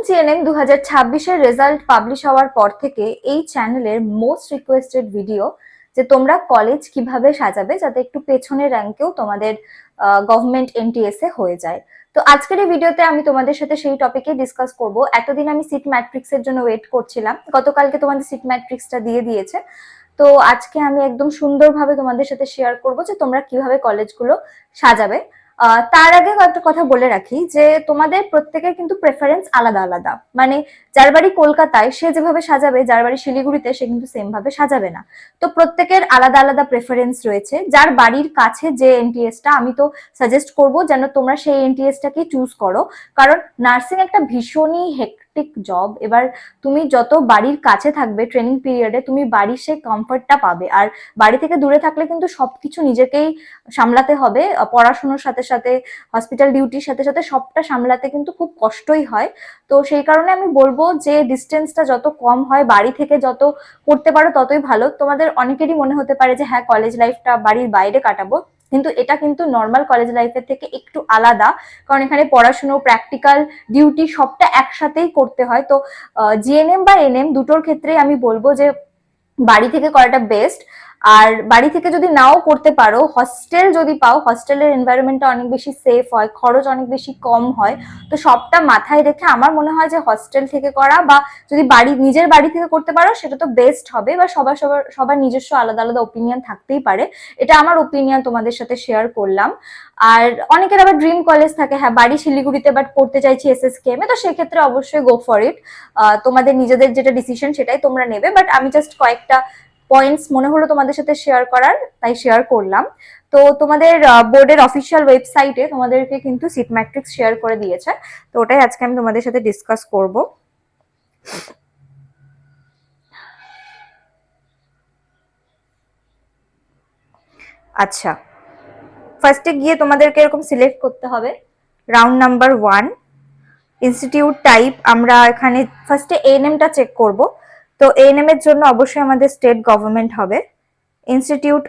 GNM 2026-এর result publish হওয়ার পর থেকে এই চ্যানেলের মোস্ট রিকোয়েস্টেড ভিডিও যে তোমরা কলেজ কিভাবে সাজাবে যাতে একটু পেছনের র্যাঙ্কেও তোমাদের গভর্নমেন্ট এনটিএস এ হয়ে যায়। তো আজকের এই ভিডিওতে আমি তোমাদের সাথে সেই টপিকে ডিসকাস করব। এতদিন আমি সিট ম্যাট্রিক্স এর জন্য ওয়েট করছিলাম, গতকালকে তোমাদের সিট ম্যাট্রিক্সটা দিয়ে দিয়েছে। তো আজকে আমি একদম সুন্দরভাবে তোমাদের সাথে শেয়ার করব যে তোমরা কিভাবে কলেজগুলো সাজাবে। তার আগে একটা কথা বলে রাখি যে তোমাদের প্রত্যেকের কিন্তু প্রেফারেন্স আলাদা আলাদা, মানে যার বাড়ি কলকাতায় সে যেভাবে সাজাবে, যার বাড়ি শিলিগুড়িতে সে কিন্তু সেম ভাবে সাজাবে না। তো প্রত্যেকের আলাদা আলাদা প্রেফারেন্স রয়েছে। যার বাড়ির কাছে যে এনটিএসটা, আমি তো সাজেস্ট করব যেন তোমরা সেই এনটিএসটাকে চুজ করো, কারণ নার্সিং একটা ভীষণই হেক্টিক জব। এবার তুমি যত বাড়ির কাছে থাকবে ট্রেনিং পিরিয়ডে, তুমি বাড়ির সেই কমফর্টটা পাবে। আর বাড়ি থেকে দূরে থাকলে কিন্তু সবকিছু নিজেকেই সামলাতে হবে, পড়াশোনার সাথে সাথে হসপিটাল ডিউটির সাথে সাথে সবটা সামলাতে কিন্তু খুব কষ্টই হয়। তো সেই কারণে আমি বলবো যে ডিস্টেন্সটা যত কম হয়, বাড়ি থেকে যত করতে পারো ততই ভালো। তোমাদের অনেকেরই মনে হতে পারে যে হ্যাঁ, কলেজ লাইফটা বাড়ির বাইরে কাটাবো, কিন্তু এটা কিন্তু নর্মাল কলেজ লাইফের থেকে একটু আলাদা, কারণ এখানে পড়াশুনো, প্র্যাকটিক্যাল, ডিউটি সবটা একসাথেই করতে হয়। তো জিএনএম বা এনএম দুটোর ক্ষেত্রেই আমি বলবো যে বাড়ি থেকে করাটা বেস্ট। আর বাড়ি থেকে যদি নাও করতে পারো, হস্টেল যদি পাও, হস্টেলের এনভায়রনমেন্টটা অনেক বেশি সেফ হয়, খরচ অনেক বেশি কম হয়। তো সবটা মাথায় রেখে আমার মনে হয় যে হস্টেল থেকে করা, বা যদি নিজের বাড়ি থেকে করতে পারো সেটা তো বেস্ট হবে। বা সবার নিজস্ব আলাদা আলাদা ওপিনিয়ন থাকতেই পারে, এটা আমার ওপিনিয়ন তোমাদের সাথে শেয়ার করলাম। আর অনেকের আবার ড্রিম কলেজ থাকে, হ্যাঁ বাড়ি শিলিগুড়িতে বাট পড়তে চাইছি এসএসকেএম এ, তো সেক্ষেত্রে অবশ্যই গো ফর ইট। তোমাদের নিজেদের যেটা ডিসিশন সেটাই তোমরা নেবে, বাট আমি জাস্ট কয়েকটা পয়েন্টস মনে হলো তোমাদের সাথে শেয়ার করার, তাই শেয়ার করলাম। তো তোমাদের বোর্ডের অফিসিয়াল ওয়েবসাইটে তোমাদেরকে কিন্তু সিট ম্যাট্রিক্স শেয়ার করে দিয়েছে, তো ওটাই আজকে আমি তোমাদের সাথে ডিসকাস করব। আচ্ছা, ফার্স্টে গিয়ে তোমাদেরকে এরকম সিলেক্ট করতে হবে রাউন্ড নাম্বার 1, ইনস্টিটিউট টাইপ। আমরা এখানে ফার্স্টে এএনএমটা চেক করব। তো এএনএম এর জন্য অবশ্যই আমাদের স্টেট গভর্নমেন্ট হবে। ইনস্টিটিউট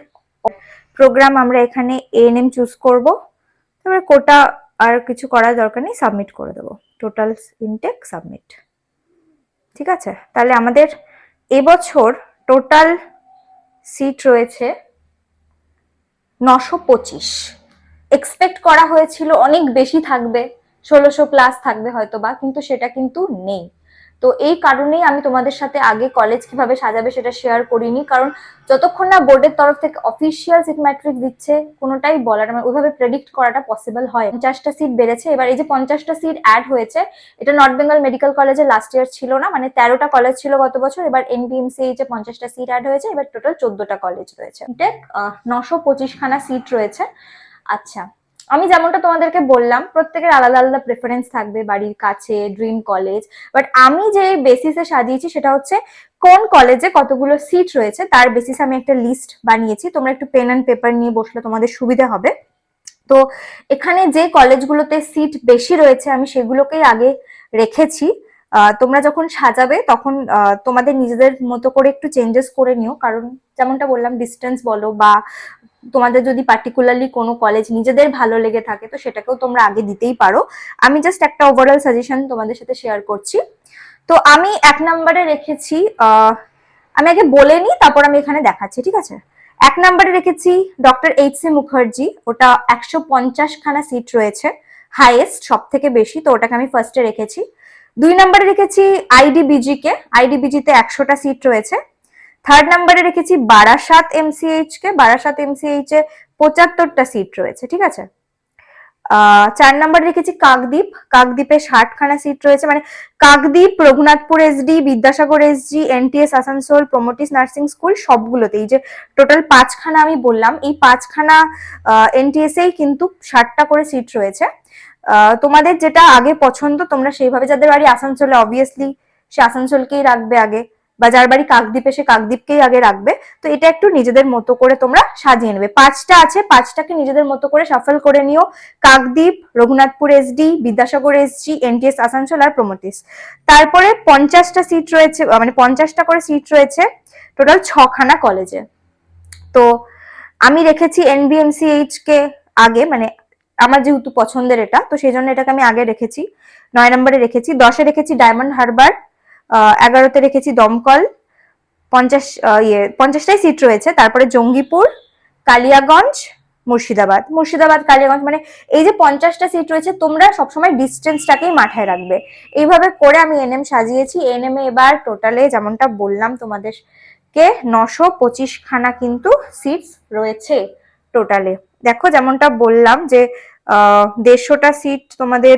প্রোগ্রাম আমরা এখানে এএনএম চুজ করব। তারপরে কোটা আর কিছু করার দরকার নেই, সাবমিট করে দেবো। Total intact submit. ঠিক আছে, তাহলে আমাদের এবছর টোটাল সিট রয়েছে 925। এক্সপেক্ট করা হয়েছিল অনেক বেশি থাকবে, 1600 প্লাস থাকবে হয়তোবা, কিন্তু সেটা কিন্তু নেই। তো এই কারণেই আমি তোমাদের সাথে আগে কলেজ কিভাবে সাজাবে সেটা শেয়ার করিনি, কারণ যতক্ষণ না বোর্ডের তরফ থেকে অফিসিয়াল সিট ম্যাট্রিক্স দিচ্ছে কোনোটাই বলার, মানে ওইভাবে প্রেডিক্ট করাটা পসিবল হয়। 50টা সিট বেড়েছে এবার। এই যে 50টা সিট অ্যাড হয়েছে, এটা নর্থ বেঙ্গল মেডিকেল কলেজে লাস্ট ইয়ার ছিল না, মানে 13টা কলেজ ছিল গত বছর, এবার এনবিএমসিএইচ এ 50টা সিট অ্যাড হয়েছে, এবার টোটাল 14টা কলেজ রয়েছে। 925 খানা সিট রয়েছে। আচ্ছা, আমি যেমনটা তোমাদেরকে বললাম প্রত্যেকের আলাদা আলাদা প্রেফারেন্স থাকবে, বাড়ির কাছে, ড্রিম কলেজ। বাট আমি যে বেসিসে সাজিয়েছি সেটা হচ্ছে কোন কলেজে কতগুলো সিট রয়েছে তার বেসিসে আমি একটা লিস্ট বানিয়েছি। তোমরা একটু পেন অ্যান্ড পেপার নিয়ে বসলে তোমাদের সুবিধা হবে। তো এখানে যে কলেজগুলোতে সিট বেশি রয়েছে আমি সেগুলোকেই আগে রেখেছি। তোমরা যখন সাজাবে তখন তোমাদের নিজেদের মতো করে একটু চেঞ্জেস করে নিও, কারণ যেমনটা বললাম ডিস্টেন্স বলো, বা তোমাদের যদি পার্টিকুলারলি কোনো কলেজ নিজেদের ভালো লেগে থাকে তো সেটাকেও তোমরা আগে দিতেই পারো। আমি জাস্ট একটা ওভারঅল সাজেশন তোমাদের সাথে শেয়ার করছি। তো আমি 1 নম্বরে রেখেছি, আমি আগে বলে নিই তারপর আমি এখানে দেখাচ্ছি, ঠিক আছে। 1 নম্বরে রেখেছি ডক্টর এইচ.সি. মুখার্জি, ওটা 150 খানা সিট রয়েছে, হাইয়েস্ট, সব থেকে বেশি, তো ওটাকে আমি ফার্স্টে রেখেছি। 2 নম্বরে রেখেছি আইডিবিজি কে, আইডিবিজিতে 100টা সিট রয়েছে। 3rd নম্বরে রেখেছি বারাসাত এমসিএইচ কে, বারাসাত এমসিএইচ এ 75টা সিট রয়েছে, ঠিক আছে। 4 নম্বরে রেখেছি কাকদ্বীপ, কাকদ্বীপে 60 খানা সিট রয়েছে, মানে Kakdwip, Raghunathpur SD, Vidyasagar SG, NTS Asansol, প্রমোটিস নার্সিং স্কুল সবগুলোতে এই যে টোটাল 5 খানা আমি বললাম, এই 5 খানা এনটিএস এই কিন্তু 60টা করে সিট রয়েছে। তোমাদের যেটা আগে পছন্দ তোমরা সেইভাবে, যাদের বাড়ি আসানসোলে অবভিয়াসলি সে আসানসোলকেই রাখবে আগে, বা যার বাড়ি কাকদ্বীপে সে কাকদ্বীপকেই আগে রাখবে। তো এটা একটু নিজেদের মতো করে তোমরা সাজিয়ে নেবে। 5টা আছে, 5টাকে নিজেদের মতো করে শাফল করে নিও। Kakdwip, Raghunathpur SD, Vidyasagar SG, NTS Asansol আর প্রমোটিস। তারপরে 50টা সিট রয়েছে, মানে 50টা করে সিট রয়েছে টোটাল 6 খানা কলেজে। তো আমি রেখেছি এনবিএমসিএইচ কে আগে, মানে আমার যেহেতু পছন্দের এটা, তো সেই জন্য এটাকে আমি আগে রেখেছি, 9 নম্বরে রেখেছি। 10-এ রেখেছি ডায়মন্ড হারবার, 11-তে রেখেছি দমকল, 50টাই সিট রয়েছে। তারপরে জঙ্গিপুর, কালিয়াগঞ্জ, মুর্শিদাবাদ। মুর্শিদাবাদ কালিয়াগঞ্জ মানে এই যে 50টা সিট রয়েছে, তোমরা সবসময় ডিস্টেন্সটাকেই মাথায় রাখবে। এইভাবে করে আমি এনএম সাজিয়েছি। এনএম এ এবার টোটালে যেমনটা বললাম তোমাদেরকে 925 খানা কিন্তু সিটস রয়েছে টোটালে। দেখো যেমনটা বললাম যে 150টা সিট তোমাদের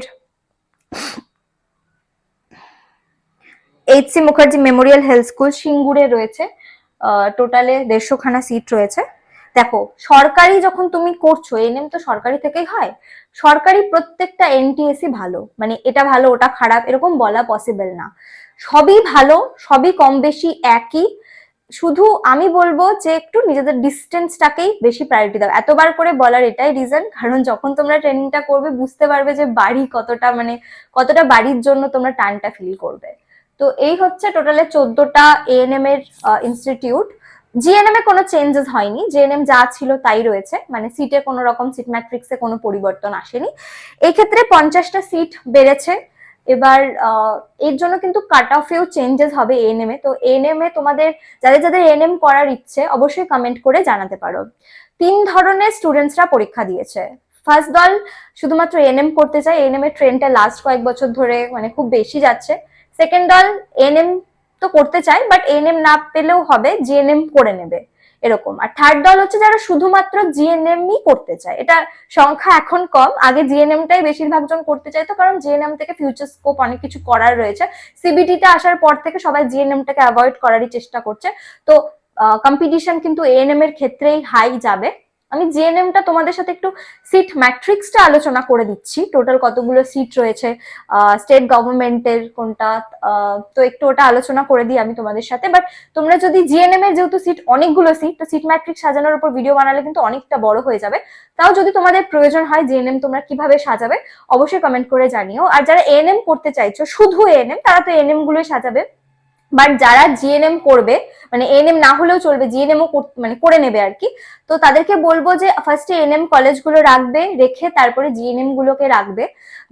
H C Mukherjee memorial health school সিঙ্গুরে রয়েছে, টোটালে 150 খানা সিট রয়েছে। দেখো সরকারি যখন তুমি করছো, এনএম তো সরকারি থেকেই হয়, সরকারি প্রত্যেকটা এনটিএসই ভালো, মানে এটা ভালো ওটা খারাপ এরকম বলা পসিবল না, সবই ভালো, সবই কম বেশি একই। শুধু আমি বলবো যে একটু নিজেদের ডিস্টেন্সটাকেই বেশি প্রায়োরিটি দাও। এতবার করে বলার এটাই রিজন, কারণ যখন তোমরা ট্রেনিংটা করবে বুঝতে পারবে যে বাড়ি কতটা, মানে কতটা বাড়ির জন্য তোমরা টানটা ফিল করবে। তো এই হচ্ছে টোটালে 14টা এএনএম এর ইনস্টিটিউট। জিএনএম এ কোনো চেঞ্জেস হয়নি, জিএনএম যা ছিল তাই রয়েছে, মানে সিটে কোনো রকম সিট ম্যাট্রিক্সে কোনো পরিবর্তন আসেনি। এই ক্ষেত্রে 50টা সিট বেড়েছে। এবার এর জন্য কিন্তু কাট অফেও চেঞ্জেস হবে এএনএম এ। তো এএনএম এ তোমাদের যাদের যাদের এএনএম করার ইচ্ছে অবশ্যই কমেন্ট করে জানাতে পারো। 3 ধরনের স্টুডেন্টসরা পরীক্ষা দিয়েছে। ফার্স্ট দল শুধুমাত্র এএনএম করতে চায়, এএনএম এর ট্রেন্ডটা লাস্ট কয়েক বছর ধরে মানে খুব বেশি যাচ্ছে। সেকেন্ড দল এএনএম তো করতে চায় বাট এএনএম না পেলেও হবে, জিএনএম করে নেবে এরকম। আর থার্ড দল হচ্ছে যারা শুধুমাত্র জিএনএমই করতে চায়। এটা সংখ্যা এখন কম, আগে জিএনএমটাই বেশিরভাগ জন করতে চাইতো, কারণ জিএনএম থেকে ফিউচার স্কোপ অনেক কিছু করার রয়েছে। সিবিটিটা আসার পর থেকে সবাই জিএনএমটাকে অ্যাভয়েড করারই চেষ্টা করছে। তো কম্পিটিশন কিন্তু এএনএম এর ক্ষেত্রেই হাই যাবে। আমি জিএনএমটা তোমাদের সাথে একটু সিট ম্যাট্রিক্সটা আলোচনা করে দিচ্ছি, টোটাল কতগুলো সিট রয়েছে, স্টেট গভর্নমেন্টের কোনটা, তো একটু ওটা আলোচনা করে দিই আমি তোমাদের সাথে। বাট তোমরা যদি জিএনএম এর যেহেতু সিট অনেকগুলো সিট, তো সিট ম্যাট্রিক্স সাজানোর উপর ভিডিও বানালে কিন্তু অনেকটা বড় হয়ে যাবে। তাও যদি তোমাদের প্রয়োজন হয় জিএনএম তোমরা কিভাবে সাজাবে অবশ্যই কমেন্ট করে জানিও। আর যারা এএনএম করতে চাইছো শুধু এএনএম, তারা তো এএনএম গুলোই সাজাবে। বাট যারা জিএনএম করবে, মানে এএনএম না হলেও চলবে, জিএনএমও মানে করে নেবে আর কি, তো তাদেরকে বলবো যে ফার্স্টে এএনএম কলেজগুলো রাখবে, রেখে তারপরে জিএনএম গুলোকে রাখবে।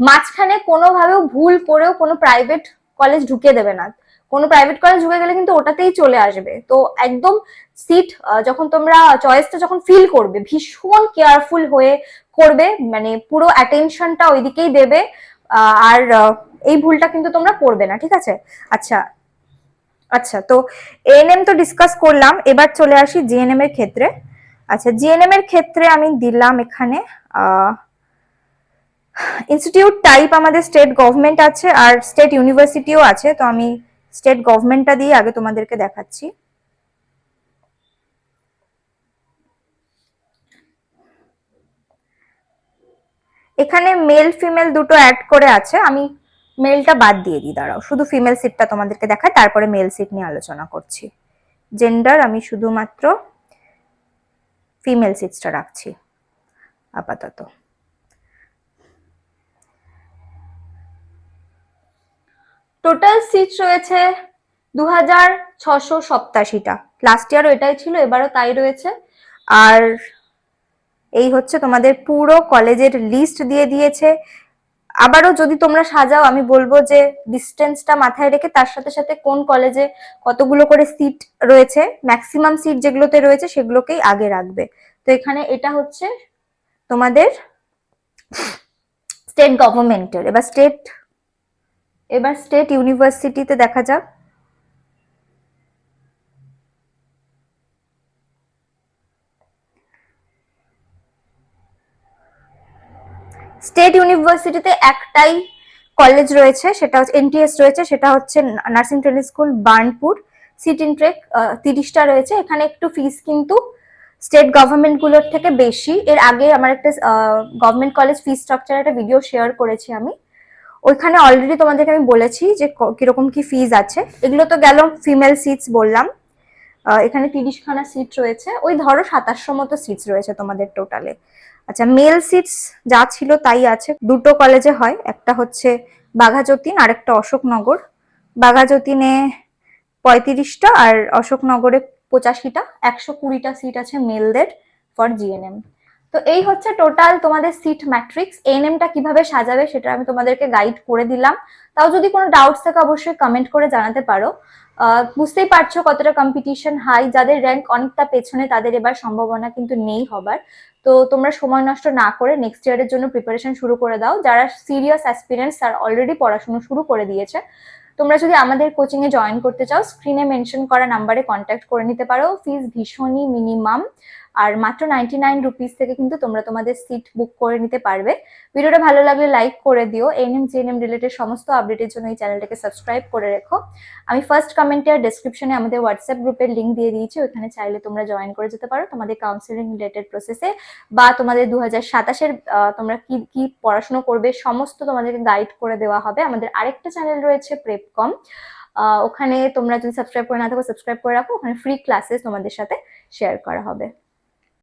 মাঝখানে কোনোভাবেও ভুল করেও কোনো প্রাইভেট কলেজ ঢুকে দেবে না। কোনো প্রাইভেট কলেজ ঢুকে গেলে কিন্তু ওটাতেই চলে আসবে। তো একদম সিট যখন তোমরা চয়েসটা যখন ফিল করবে ভীষণ কেয়ারফুল হয়ে করবে, মানে পুরো অ্যাটেনশনটা ওইদিকেই দেবে। আর এই ভুলটা কিন্তু তোমরা করবে না, ঠিক আছে? আচ্ছা আচ্ছা, তো এএনএম তো ডিসকাস করলাম, এবার চলে আসি জিএনএম এর ক্ষেত্রে। আচ্ছা, জিএনএম এর ক্ষেত্রে আমি দিলাম এখানে ইনস্টিটিউট টাইপ আমাদের স্টেট গভর্নমেন্ট আছে আর স্টেট ইউনিভার্সিটিও আছে। তো আমি স্টেট গভর্নমেন্টটা দিয়ে আগে তোমাদেরকে দেখাচ্ছি। এখানে মেল ফিমেল দুটো অ্যাড করে আছে, আমি মেলটা বাদ দিয়ে দিই, দাঁড়াও শুধু ফিমেল সিটটা তোমাদেরকে দেখাই, তারপরে মেল সিট নিয়ে আলোচনা করছি। জেন্ডার আমি শুধুমাত্র ফিমেল সিটসটা রাখছি আপাতত। টোটাল সিট রয়েছে 2687টা। লাস্ট ইয়ারও এটাই ছিল, এবারও তাই রয়েছে। আর এই হচ্ছে তোমাদের পুরো কলেজের লিস্ট দিয়ে দিয়েছে। আবারও যদি তোমরা সাজাও আমি বলবো যে ডিস্টেন্সটা মাথায় রেখে তার সাথে সাথে কোন কলেজে কতগুলো করে সিট রয়েছে, ম্যাক্সিমাম সিট যেগুলোতে রয়েছে সেগুলোকেই আগে রাখবে। তো এখানে এটা হচ্ছে তোমাদের স্টেট গভর্নমেন্টের। এবার স্টেট ইউনিভার্সিটিতে দেখা যাক। স্টেট ইউনিভার্সিটিতে একটাই কলেজ রয়েছে, সেটা হচ্ছে এনটিএস রয়েছে, সেটা হচ্ছে nursing training school Burnpur. Seat intake 30টা রয়েছে। এখানে একটু ফিস কিন্তু স্টেট গভর্নমেন্ট গুলোর থেকে বেশি। এর আগে আমার একটা গভর্নমেন্ট কলেজ ফি স্ট্রাকচার একটা ভিডিও শেয়ার করেছি আমি, ওইখানে অলরেডি তোমাদেরকে আমি বলেছি যে কিরকম কি ফিজ আছে। এগুলো তো গেল ফিমেল সিটস বললাম। এখানে 30 খানা সিট রয়েছে, ওই ধরো 2700 মতো সিটস রয়েছে তোমাদের টোটালে। আচ্ছা, মেল সিটস যা ছিল তাই আছে। দুটো কলেজে হয়, একটা হচ্ছে বাঘাযতীন আর একটা অশোকনগর। বাঘাযতীনে 35টা আর অশোকনগরে 85টা, 120টা সিট আছে মেলদের ফর জিএনএম। তো এই হচ্ছে টোটাল তোমাদের সিট ম্যাট্রিক্স। এএনএমটা কিভাবে সাজাবে সেটা আমি তোমাদেরকে গাইড করে দিলাম। তাও যদি কোনো ডাউটস থাকে অবশ্যই কমেন্ট করে জানাতে পারো। বুঝতেই পারছো কতটা কম্পিটিশন হাই, যাদের র্যাঙ্ক অনেকটা পেছনে তাদের এবার সম্ভাবনা কিন্তু নেই হবার। তো তোমরা সময় নষ্ট না করে নেক্সট ইয়ারের জন্য প্রিপারেশন শুরু করে দাও। যারা সিরিয়াস অ্যাসপিরেন্টস তারা অলরেডি পড়াশোনা শুরু করে দিয়েছে। তোমরা যদি আমাদের কোচিং এ জয়েন করতে চাও স্ক্রিনে মেনশন করা নাম্বারে কন্ট্যাক্ট করে নিতে পারো। ফিস ভীষণই মিনিমাম, আর মাত্র 99 রুপিস থেকে কিন্তু তোমরা তোমাদের সিট বুক করে নিতে পারবে। ভিডিওটা ভালো লাগলে লাইক করে দিও। এএনএম জিএনএম রিলেটেড সমস্ত আপডেটের জন্য এই চ্যানেলটাকে সাবস্ক্রাইব করে রেখো। আমি ফার্স্ট কমেন্টে আর ডেসক্রিপশনে আমাদের হোয়াটসঅ্যাপ গ্রুপের লিঙ্ক দিয়ে দিয়েছি, ওখানে চাইলে তোমরা জয়েন করে যেতে পারো তোমাদের কাউন্সিলিং রিলেটেড প্রসেসে, বা তোমাদের 2027-এর তোমরা কি কি পড়াশোনা করবে সমস্ত তোমাদেরকে গাইড করে দেওয়া হবে। আমাদের আরেকটা চ্যানেল রয়েছে প্রেপকম, ওখানে তোমরা যদি সাবস্ক্রাইব করে না থাকো সাবস্ক্রাইব করে রাখো, ওখানে ফ্রি ক্লাসেস তোমাদের সাথে শেয়ার করা হবে।